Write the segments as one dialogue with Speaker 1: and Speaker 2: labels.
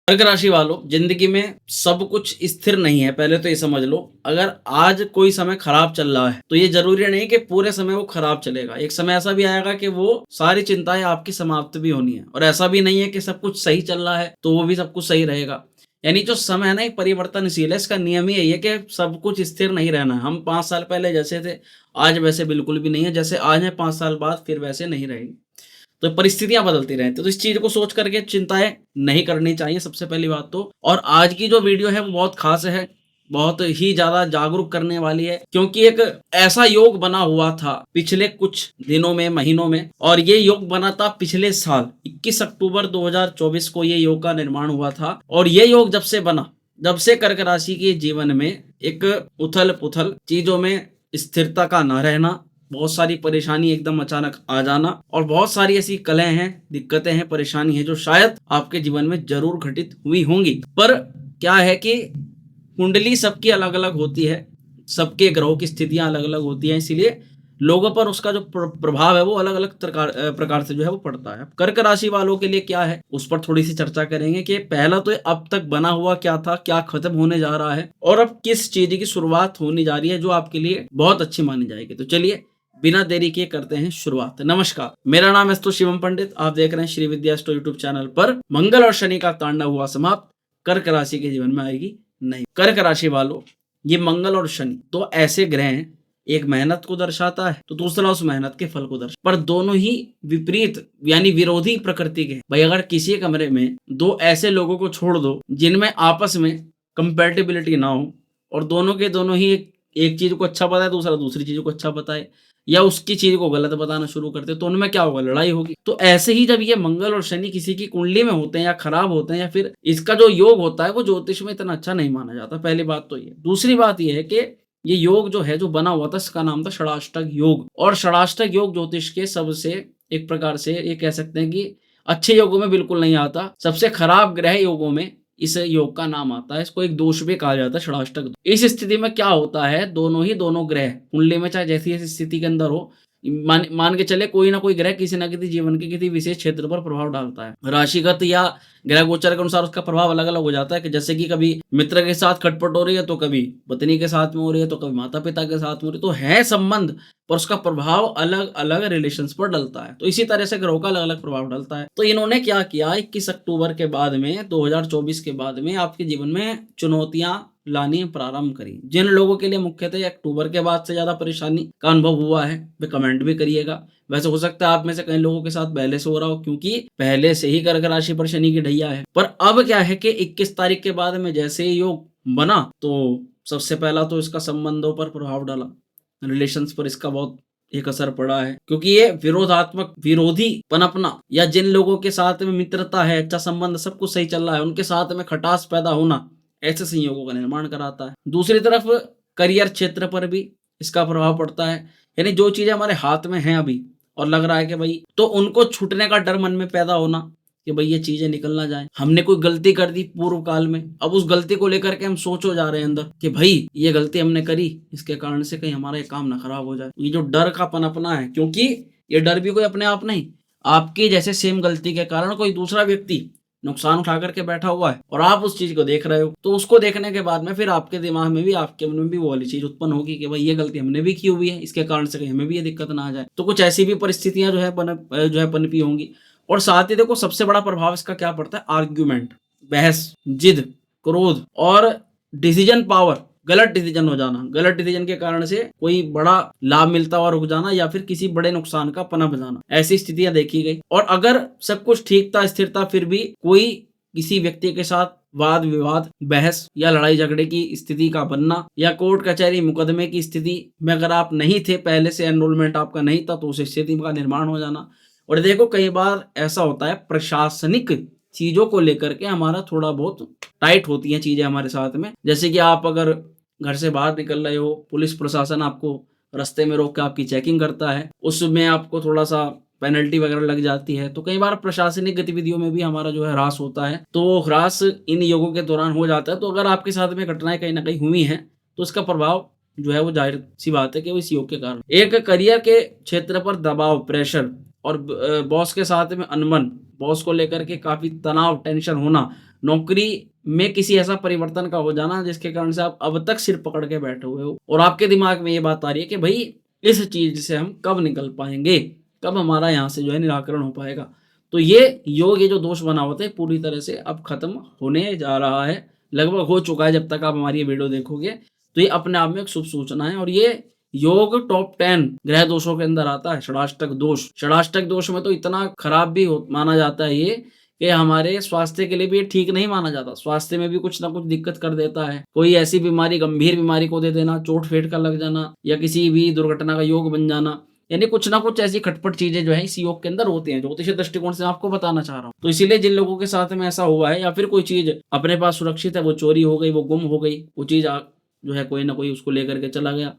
Speaker 1: कर्क राशि वालों, जिंदगी में सब कुछ स्थिर नहीं है। पहले तो ये समझ लो, अगर आज कोई समय खराब चल रहा है तो ये जरूरी नहीं कि पूरे समय वो खराब चलेगा। एक समय ऐसा भी आएगा कि वो सारी चिंताएं आपकी समाप्त भी होनी है, और ऐसा भी नहीं है कि सब कुछ सही चल रहा है तो वो भी सब कुछ सही रहेगा। यानी जो समय है ना, ये परिवर्तनशील है। इसका नियम ही यही है कि सब कुछ स्थिर नहीं रहना है। हम 5 साल पहले जैसे थे आज वैसे बिल्कुल भी नहीं है। जैसे आज है 5 साल बाद फिर वैसे नहीं रहेंगे। तो परिस्थितियां बदलती रहती है, तो इस चीज को सोच करके चिंताएं नहीं करनी चाहिए, सबसे पहली बात तो। और आज की जो वीडियो है वो बहुत खास है, बहुत ही ज्यादा जागरूक करने वाली है, क्योंकि एक ऐसा योग बना हुआ था पिछले कुछ दिनों में, महीनों में। और ये योग बना था पिछले साल 21 अक्टूबर 2024 को ये योग का निर्माण हुआ था। और ये योग जब से बना, जब से कर्क राशि के जीवन में एक उथल पुथल, चीजों में स्थिरता का न रहना, बहुत सारी परेशानी एकदम अचानक आ जाना, और बहुत सारी ऐसी कलें हैं, दिक्कतें हैं, परेशानी है जो शायद आपके जीवन में जरूर घटित हुई होंगी। पर क्या है कि कुंडली सबकी अलग अलग होती है, सबके ग्रहों की स्थितियां अलग अलग होती हैं, इसीलिए लोगों पर उसका जो प्रभाव है वो अलग अलग प्रकार से जो है वो पड़ता है। कर्क राशि वालों के लिए क्या है उस पर थोड़ी सी चर्चा करेंगे कि पहला तो अब तक बना हुआ क्या था, क्या खत्म होने जा रहा है, और अब किस चीज की शुरुआत होने जा रही है जो आपके लिए बहुत अच्छी मानी जाएगी। तो चलिए बिना देरी के करते हैं शुरुआत। नमस्कार, मेरा नाम है शिवम पंडित। आप देख रहे हैं श्री विद्या स्टोर यूट्यूब चैनल पर। मंगल और शनि का तांडव हुआ समाप्त, कर्क राशि के जीवन में आएगी नहीं। कर्क राशि वालों, ये मंगल और शनि तो ऐसे ग्रह हैं, एक मेहनत को दर्शाता है तो दूसरा उस मेहनत के फल को दर्शाता, पर दोनों ही विपरीत यानी विरोधी प्रकृति के। भाई अगर किसी कमरे में दो ऐसे लोगों को छोड़ दो जिनमें आपस में कंपेटिबिलिटी ना हो, और दोनों के दोनों ही एक चीज को अच्छा पता है, दूसरा दूसरी चीज को अच्छा पता है, या उसकी चीज को गलत बताना शुरू करते, तो उनमें क्या होगा, लड़ाई होगी। तो ऐसे ही जब ये मंगल और शनि किसी की कुंडली में होते हैं या खराब होते हैं, या फिर इसका जो योग होता है वो ज्योतिष में इतना अच्छा नहीं माना जाता। पहली बात तो ये। दूसरी बात ये है कि ये योग जो है, जो बना हुआ था, इसका नाम था षडाष्टक योग। और षडाष्टक योग ज्योतिष के सबसे, एक प्रकार से ये कह सकते हैं कि अच्छे योगों में बिल्कुल नहीं आता, सबसे खराब ग्रह योगों में इस योग का नाम आता है। इसको एक दोष भी कहा जाता है, षडाष्टक। इस स्थिति में क्या होता है, दोनों ग्रह कुंडली में चाहे जैसी ऐसी स्थिति के अंदर हो, मान के चले कोई ना कोई ग्रह किसी ना किसी जीवन के किसी विशेष क्षेत्र पर प्रभाव डालता है। राशिगत या ग्रह गोचर के अनुसार उसका प्रभाव अलग अलग हो जाता है, कि जैसे कि कभी मित्र के साथ खटपट हो रही है तो कभी पत्नी के साथ में हो रही है, तो कभी माता पिता के साथ में हो रही है, तो है संबंध, पर उसका प्रभाव अलग अलग रिलेशंस पर डलता है। तो इसी तरह से ग्रहों का अलग अलग प्रभाव डलता है। तो इन्होंने क्या किया, 21 अक्टूबर के बाद में, 2024 के बाद में आपके जीवन में चुनौतियां लानी प्रारंभ करी। जिन लोगों के लिए मुख्यतः अक्टूबर के बाद से ज्यादा परेशानी का अनुभव हुआ है वे कमेंट भी करिएगा। वैसे हो सकता है आप में से कई लोगों के साथ पहले से हो रहा हो, क्योंकि पहले से ही कर्क राशि पर शनि की ढैया है। पर अब क्या है कि 21 तारीख के बाद में जैसे ही योग बना, तो सबसे पहला तो इसका संबंधों पर प्रभाव डाला, रिलेशंस पर इसका बहुत एक असर पड़ा है, क्योंकि ये विरोधात्मक, विरोधी पनपना, या जिन लोगों के साथ में मित्रता है, अच्छा संबंध, सब कुछ सही चल रहा है, उनके साथ में खटास पैदा होना, ऐसे संयोगों का निर्माण कराता है। दूसरी तरफ करियर क्षेत्र पर भी इसका प्रभाव पड़ता है। यानी जो चीजें हमारे हाथ में हैं अभी और लग रहा है कि भाई, तो उनको छूटने का डर मन में पैदा होना कि भाई ये चीजें निकल ना जाए। हमने कोई गलती कर दी पूर्व काल में, अब उस गलती को लेकर के हम सोचो जा रहे हैं अंदर कि भाई ये गलती हमने करी, इसके कारण से कहीं हमारा ये काम ना खराब हो जाए। ये जो डर का पनपना है, क्योंकि ये डर भी कोई अपने आप नहीं, आपकी जैसे सेम गलती के कारण कोई दूसरा व्यक्ति नुकसान उठा करके बैठा हुआ है और आप उस चीज को देख रहे हो, तो उसको देखने के बाद में फिर आपके दिमाग में भी, आपके मन में भी वो वाली चीज उत्पन्न होगी कि भाई ये गलती हमने भी की हुई है, इसके कारण से कहीं हमें भी ये दिक्कत ना आ जाए। तो कुछ ऐसी भी परिस्थितियां जो है पनपी होंगी। और साथ ही देखो, सबसे बड़ा प्रभाव इसका क्या पड़ता है, आर्ग्यूमेंट, बहस, जिद, क्रोध, और डिसीजन पावर, गलत डिसीजन हो जाना, गलत डिसीजन के कारण से कोई बड़ा लाभ मिलता हुआ रुक जाना, या फिर किसी बड़े नुकसान का पनप जाना, ऐसी स्थितियां देखी गई। और अगर सब कुछ ठीक था, स्थिर था, फिर भी कोई किसी व्यक्ति के साथ वाद विवाद, बहस या लड़ाई झगड़े की स्थिति का बनना, या कोर्ट कचहरी मुकदमे की स्थिति में अगर आप नहीं थे, पहले से एनरोलमेंट आपका नहीं था, तो उस स्थिति का निर्माण हो जाना। और देखो कई बार ऐसा होता है, प्रशासनिक चीजों को लेकर के हमारा थोड़ा बहुत टाइट होती हैं चीजें हमारे साथ में। जैसे कि आप अगर घर से बाहर निकल रहे हो, पुलिस प्रशासन आपको रास्ते में रोक के आपकी चेकिंग करता है, उसमें आपको थोड़ा सा पेनल्टी वगैरह लग जाती है। तो कई बार प्रशासनिक गतिविधियों में भी हमारा जो है ह्रास होता है, तो वो ह्रास इन योगों के दौरान हो जाता है। तो अगर आपके साथ में घटनाएं कहीं ना कहीं हुई हैं, तो इसका प्रभाव जो है वो जाहिर सी बात है कि वो इस योग के कारण। एक करियर के क्षेत्र पर दबाव, प्रेशर, और बॉस के साथ में अनबन, बॉस को लेकर के काफ़ी तनाव, टेंशन होना, नौकरी में किसी ऐसा परिवर्तन का हो जाना जिसके कारण से आप अब तक सिर पकड़ के बैठे हुए हो और आपके दिमाग में ये बात आ रही है कि भई इस चीज़ से हम कब निकल पाएँगे? कब हमारा यहाँ से जो है निराकरण हो पाएगा? तो ये योग, ये जो दोष बना हुआ था, ये पूरी तरह से अब खत्म होने जा रहा है। लगभग हो चुका है, जब तक आप हमारी ये वीडियो देखोगे। तो ये अपने आप में एक शुभ सूचना है और ये योग टॉप 10 ग्रह दोषों के अंदर आता है, षडाष्टक दोष। षडाष्टक दोष में तो इतना खराब भी माना जाता है ये कि हमारे स्वास्थ्य के लिए भी ये ठीक नहीं माना जाता। स्वास्थ्य में भी कुछ ना कुछ दिक्कत कर देता है। कोई ऐसी बीमारी, गंभीर बीमारी को दे देना, चोट-फेट का लग जाना या किसी भी दुर्घटना का योग बन जाना, यानी कुछ ना कुछ ऐसी खटपट चीजें जो है इस योग के अंदर होती हैं, ज्योतिषीय दृष्टिकोण से आपको बताना चाह रहा हूँ। तो इसीलिए जिन लोगों के साथ में ऐसा हुआ है या फिर कोई चीज अपने पास सुरक्षित है, वो चोरी हो गई, वो गुम हो गई, वो चीज जो है कोई ना कोई उसको लेकर के चला गया,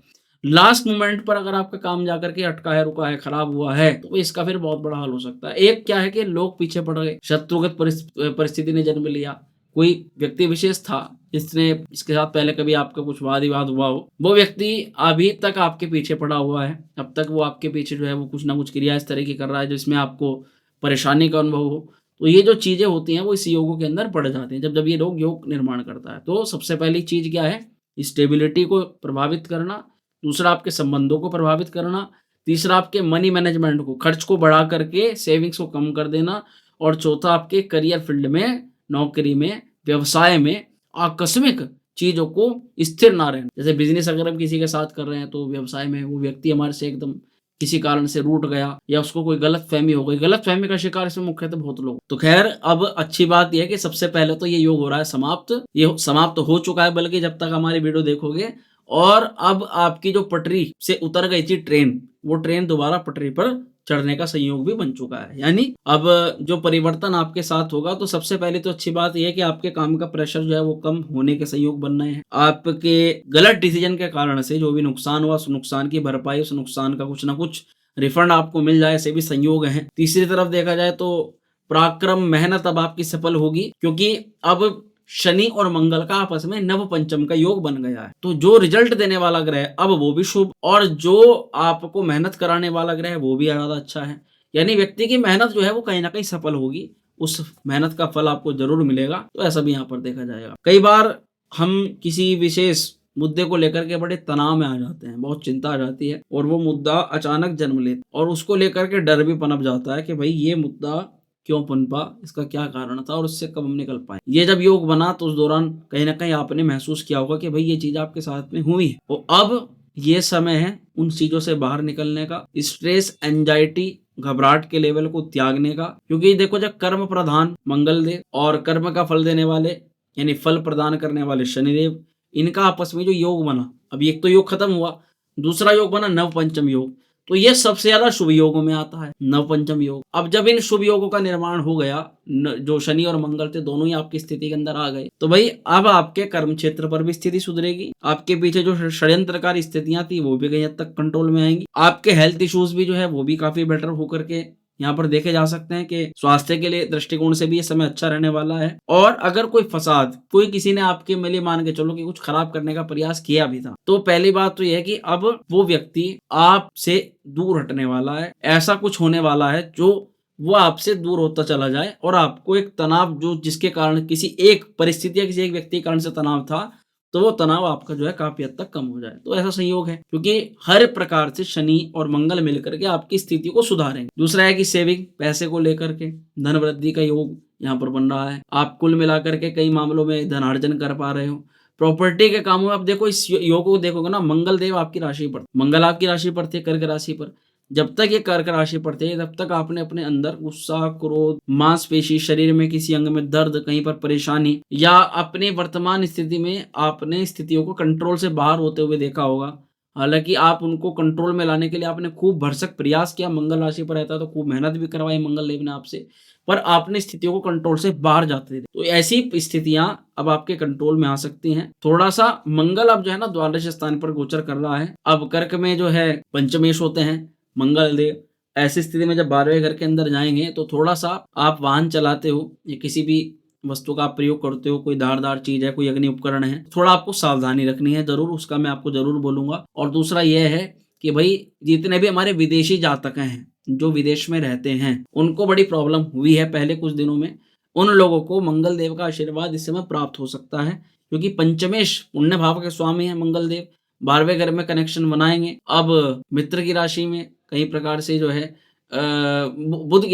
Speaker 1: लास्ट मोमेंट पर अगर आपका काम जाकर के अटका है, रुका है, खराब हुआ है, तो इसका फिर बहुत बड़ा हल हो सकता है। एक क्या है कि लोग पीछे पड़ गए, शत्रुगत परिस्थिति ने जन्म लिया, कोई व्यक्ति विशेष था जिसने इसके साथ पहले कभी आपका कुछ वाद विवाद हुआ हो, वो व्यक्ति अभी तक आपके पीछे पड़ा हुआ है। अब तक वो आपके पीछे जो है वो कुछ ना कुछ क्रिया इस तरह की कर रहा है जिसमें आपको परेशानी का अनुभव हो। तो ये जो चीजें होती हैं वो इस योगों के अंदर पड़ जाती हैं। जब जब ये लोग योग निर्माण करता है तो सबसे पहली चीज क्या है, स्टेबिलिटी को प्रभावित करना, दूसरा आपके संबंधों को प्रभावित करना, तीसरा आपके मनी मैनेजमेंट को, खर्च को बढ़ा करके सेविंग्स को कम कर देना, और चौथा आपके करियर फील्ड में, नौकरी में, व्यवसाय में आकस्मिक चीजों को स्थिर ना रहना। जैसे बिजनेस अगर हम किसी के साथ कर रहे हैं तो व्यवसाय में वो व्यक्ति हमारे से एकदम किसी कारण से रूठ गया या उसको कोई गलत फहमी हो गई, गलत फहमी का शिकार इसमें मुख्यतः बहुत लोग। तो खैर अब अच्छी बात यह है कि सबसे पहले तो ये योग हो रहा है समाप्त, ये समाप्त हो चुका है बल्कि जब तक हमारी वीडियो देखोगे। और अब आपकी जो पटरी से उतर गई थी ट्रेन, वो ट्रेन दोबारा पटरी पर चढ़ने का संयोग भी बन चुका है। यानी अब जो परिवर्तन आपके साथ होगा तो सबसे पहले तो अच्छी बात यह है कि आपके काम का प्रेशर जो है वो कम होने के संयोग बन रहे हैं। आपके गलत डिसीजन के कारण से जो भी नुकसान हुआ, उस नुकसान की भरपाई, उस नुकसान का कुछ ना कुछ रिफंड आपको मिल जाए, ऐसे भी संयोग हैं। तीसरी तरफ देखा जाए तो पराक्रम, मेहनत अब आपकी सफल होगी, क्योंकि अब शनि और मंगल का आपस में नव पंचम का योग बन गया है। तो जो रिजल्ट देने वाला ग्रह अब वो भी शुभ, और जो आपको मेहनत कराने वाला ग्रह वो भी ज्यादा अच्छा है। यानी व्यक्ति की मेहनत जो है वो कहीं ना कहीं सफल होगी, उस मेहनत का फल आपको जरूर मिलेगा। तो ऐसा भी यहाँ पर देखा जाएगा। कई बार हम किसी विशेष मुद्दे को लेकर के बड़े तनाव में आ जाते हैं, बहुत चिंता आ जाती है और वो मुद्दा अचानक जन्म लेता और उसको लेकर के डर भी पनप जाता है कि भाई ये मुद्दा क्यों पनपा, इसका क्या कारण था और उससे कब हम निकल पाए। ये जब योग बना तो उस दौरान कहीं ना कहीं आपने महसूस किया होगा कि भाई ये चीज आपके साथ में हुई है। तो अब ये समय है उन चीजों से बाहर निकलने का, स्ट्रेस, एंजाइटी, घबराहट के लेवल को त्यागने का। क्योंकि देखो जब कर्म प्रधान मंगल देव और कर्म का फल देने वाले यानी फल प्रदान करने वाले शनिदेव, इनका आपस में जो योग बना, अभी एक तो योग खत्म हुआ, दूसरा योग बना नव पंचम योग, तो ये सबसे ज्यादा शुभ योगों में आता है नव पंचम योग। अब जब इन शुभ योगों का निर्माण हो गया, जो शनि और मंगल थे दोनों ही आपकी स्थिति के अंदर आ गए, तो भाई अब आपके कर्म क्षेत्र पर भी स्थिति सुधरेगी, आपके पीछे जो षड्यंत्रकारी स्थितियां थी वो भी कहीं हद तक कंट्रोल में आएंगी, आपके हेल्थ इश्यूज भी जो है वो भी काफी बेटर होकर के यहाँ पर देखे जा सकते हैं कि स्वास्थ्य के लिए दृष्टिकोण से भी ये समय अच्छा रहने वाला है। और अगर कोई फसाद, कोई किसी ने आपके मिले मान के चलो कि कुछ खराब करने का प्रयास किया भी था, तो पहली बात तो यह है कि अब वो व्यक्ति आपसे दूर हटने वाला है। ऐसा कुछ होने वाला है जो वो आपसे दूर होता चला जाए और आपको एक तनाव जो जिसके कारण किसी एक परिस्थिति या किसी एक व्यक्ति के कारण से तनाव था, तो वो तनाव आपका जो है काफी हद तक कम हो जाए। तो ऐसा संयोग है क्योंकि हर प्रकार से शनि और मंगल मिलकर के आपकी स्थिति को सुधारेंगे। दूसरा है कि सेविंग, पैसे को लेकर के धन वृद्धि का योग यहाँ पर बन रहा है। आप कुल मिलाकर के कई मामलों में धनार्जन कर पा रहे हो। प्रॉपर्टी के कामों में आप देखो, इस योग को देखोगे ना, मंगल देव आपकी राशि पर, मंगल आपकी राशि पर थे, कर्क राशि पर। जब तक ये कर्क राशि पर थे तब तक आपने अपने अंदर गुस्सा, क्रोध, मांसपेशी, शरीर में किसी अंग में दर्द, कहीं पर परेशानी, या अपनी वर्तमान स्थिति में आपने स्थितियों को कंट्रोल से बाहर होते हुए देखा होगा। हालांकि आप उनको कंट्रोल में लाने के लिए आपने खूब भरसक प्रयास किया, मंगल राशि पर रहता तो खूब मेहनत भी करवाई मंगल देव ने आपसे, पर आपने स्थितियों को कंट्रोल से बाहर जाते थे। तो ऐसी स्थितियां अब आपके कंट्रोल में आ सकती हैं। थोड़ा सा मंगल अब जो है ना द्वादश स्थान पर गोचर कर रहा है। अब कर्क में जो है पंचमेश होते हैं मंगल देव, ऐसी स्थिति में जब 12वें घर के अंदर जाएंगे तो थोड़ा सा आप वाहन चलाते हो या किसी भी वस्तु का आप प्रयोग करते हो, कोई धारदार चीज है, कोई अग्नि उपकरण है, थोड़ा आपको सावधानी रखनी है जरूर, उसका मैं आपको जरूर बोलूंगा। और दूसरा यह है कि भाई जितने भी हमारे विदेशी जातक हैं, जो विदेश में रहते हैं, उनको बड़ी प्रॉब्लम हुई है पहले कुछ दिनों में। उन लोगों को मंगल देव का आशीर्वाद इस समय प्राप्त हो सकता है, क्योंकि पंचमेश पुण्य भाव के स्वामी हैं मंगल देव। 12वें घर में कनेक्शन बनाएँगे। अब मित्र की राशि में कई प्रकार से जो है बुध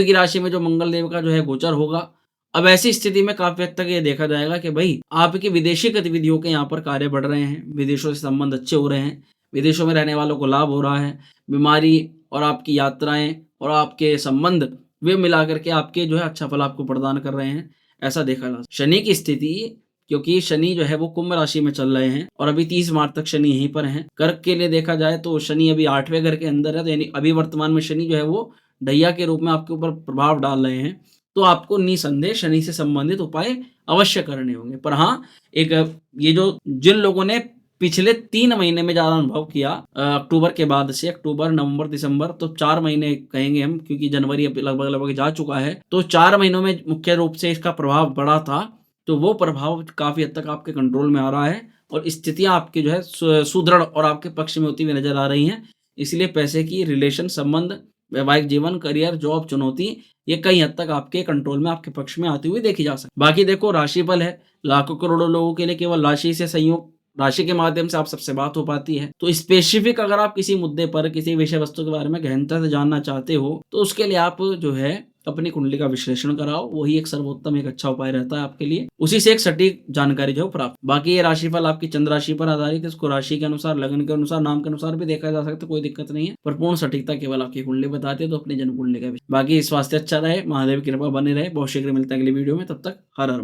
Speaker 1: की राशि में जो मंगल देव का जो है गोचर होगा। अब ऐसी स्थिति में काफ़ी हद तक ये देखा जाएगा कि भई आपकी विदेशी गतिविधियों के यहाँ पर कार्य बढ़ रहे हैं, विदेशों से संबंध अच्छे हो रहे हैं, विदेशों में रहने वालों को लाभ हो रहा है, बीमारी और आपकी यात्राएँ और आपके संबंध वे मिला कर के आपके जो है अच्छा फल आपको प्रदान कर रहे हैं, ऐसा देखा जा शनि की स्थिति, क्योंकि शनि जो है वो कुंभ राशि में चल रहे हैं और अभी 30 मार्च तक शनि यहीं पर हैं। कर्क के लिए देखा जाए तो शनि अभी 8वें घर के अंदर है, तो यानी अभी वर्तमान में शनि जो है वो ढैया के रूप में आपके ऊपर प्रभाव डाल रहे हैं। तो आपको निसंदेह शनि से संबंधित उपाय अवश्य करने होंगे। पर हाँ, एक ये जो जिन लोगों ने पिछले 3 महीने में ज़्यादा अनुभव किया अक्टूबर के बाद से, अक्टूबर, नवंबर, दिसंबर, तो 4 महीने कहेंगे हम, क्योंकि जनवरी अभी लगभग जा चुका है। तो 4 महीनों में मुख्य रूप से इसका प्रभाव पड़ा था, तो वो प्रभाव काफ़ी हद तक आपके कंट्रोल में आ रहा है और स्थितियाँ आपकी जो है सुदृढ़ और आपके पक्ष में होती हुई नज़र आ रही हैं। इसलिए पैसे की रिलेशन, संबंध, वैवाहिक जीवन, करियर, जॉब, चुनौती, ये कई हद तक आपके कंट्रोल में, आपके पक्ष में आती हुई देखी जा सकती है। बाकी देखो, राशिफल है, लाखों करोड़ों लोगों के लिए केवल राशि से संयोग, राशि के माध्यम से आप सबसे बात हो पाती है। तो स्पेसिफिक अगर आप किसी मुद्दे पर, किसी विषय वस्तु के बारे में गहनता से जानना चाहते हो, तो उसके लिए आप जो है अपनी कुंडली का विश्लेषण कराओ, वही एक सर्वोत्तम, एक अच्छा उपाय रहता है आपके लिए। उसी से एक सटीक जानकारी जो है प्राप्त। बाकी ये राशिफल आपकी चंद्र राशि पर आधारित है, इसको राशि के अनुसार, लग्न के अनुसार, नाम के अनुसार भी देखा जा सकता है, कोई दिक्कत नहीं है। पर पूर्ण सटीकता केवल आपकी कुंडली बताती है, तो अपनी जन्म कुंडली का बाकी स्वास्थ्य अच्छा रहे, महादेव की कृपा बने रहे। बहुत शीघ्र मिलते हैं अगली वीडियो में, तब तक हर हर